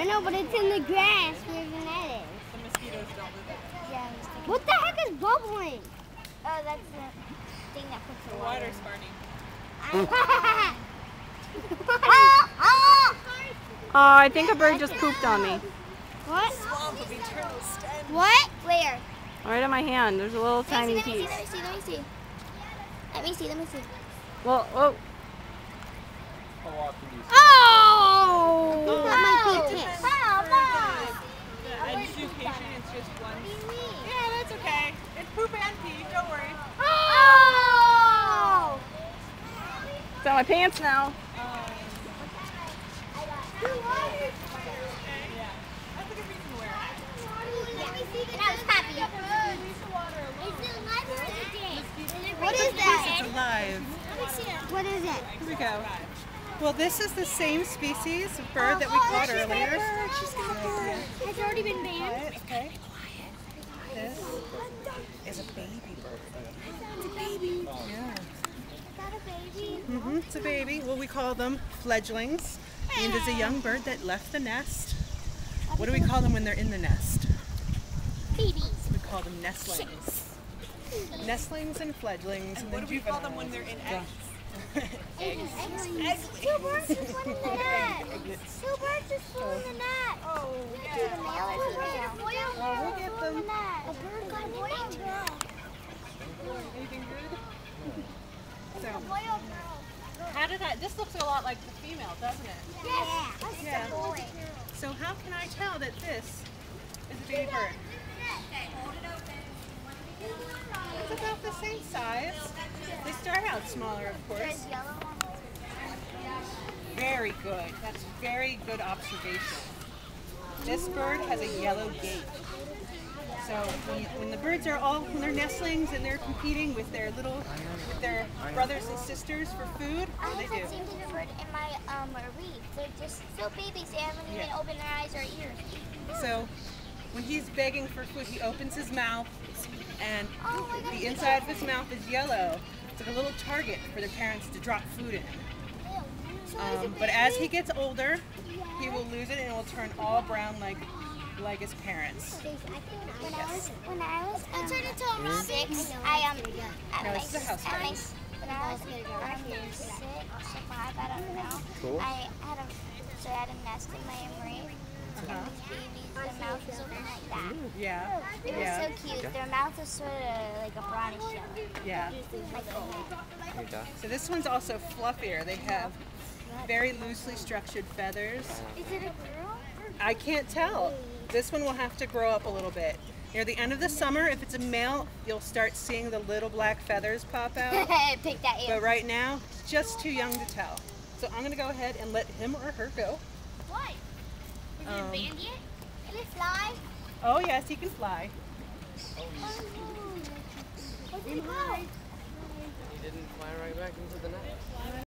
I know, but it's in the grass where the net is. The mosquitoes don't live in it. Yeah, what the heck is bubbling? Oh, that's the thing that puts the water. Water's burning. Oh, I think a bird just pooped on me. What? Swamp of eternal stench. What? Where? Right on my hand. There's a little tiny Let me piece. see. Let me see. Well, oh. Oh! Oh, That might be it. And just be patient, it's just one. Yeah, that's okay. It's poop and pee, don't worry. Oh! It's on my pants now. Yeah. That's a good reason to wear it. And I was happy. What is that? It's alive. What is it? Here we go. Well, this is the same species of bird that we caught earlier. It's already been banned. Okay. This is a baby bird. It's a baby. Yeah. Is that a baby? It's a baby. Well, we call them fledglings. And it's a young bird that left the nest. What do we call them when they're in the nest? Babies. We call them nestlings. Nestlings and fledglings. And what do we call them when they're in eggs? Eggs. Two birds just flew in the net. Two birds just flew in the net. Oh, Do the male or female? we'll get them. A bird got a boy or girl? Anything good? A So, boy or girl? how did I? This looks a lot like the female, doesn't it? Yeah. Yeah. It's a boy. So how can I tell that this is a baby bird? It's about the same size. They start out smaller, of course. There's yellow one. Very good. That's very good observation. This bird has a yellow gait. So when the birds are when they're nestlings and they're competing with their brothers and sisters for food, I what do they haven't do? seen the bird in my reef. They're just still babies. They haven't even opened their eyes or ears. So when he's begging for food, he opens his mouth, and Oh my the gosh. inside of his mouth is yellow. It's like a little target for their parents to drop food in. So is it But as he baby? gets older, he will lose it and it will turn all brown like his parents. When I was 6, No, this is a house bird. when I was 6 or 5, I don't know. Cool. I had a nest in my reef. And these babies, their mouth is open like that. Yeah, It was so cute. Their mouth is sort of like a brownish yellow. yeah. Like the head. So this one's also fluffier. They have very loosely structured feathers. Is it a girl? I can't tell. This one will have to grow up a little bit. Near the end of the summer, if it's a male, you'll start seeing the little black feathers pop out. Pick that But right now, it's just too young to tell. So I'm going to go ahead and let him or her go. Why? Is it a band yet? Can it fly? Oh yes, he can fly. Where'd it go? He didn't fly right back into the net.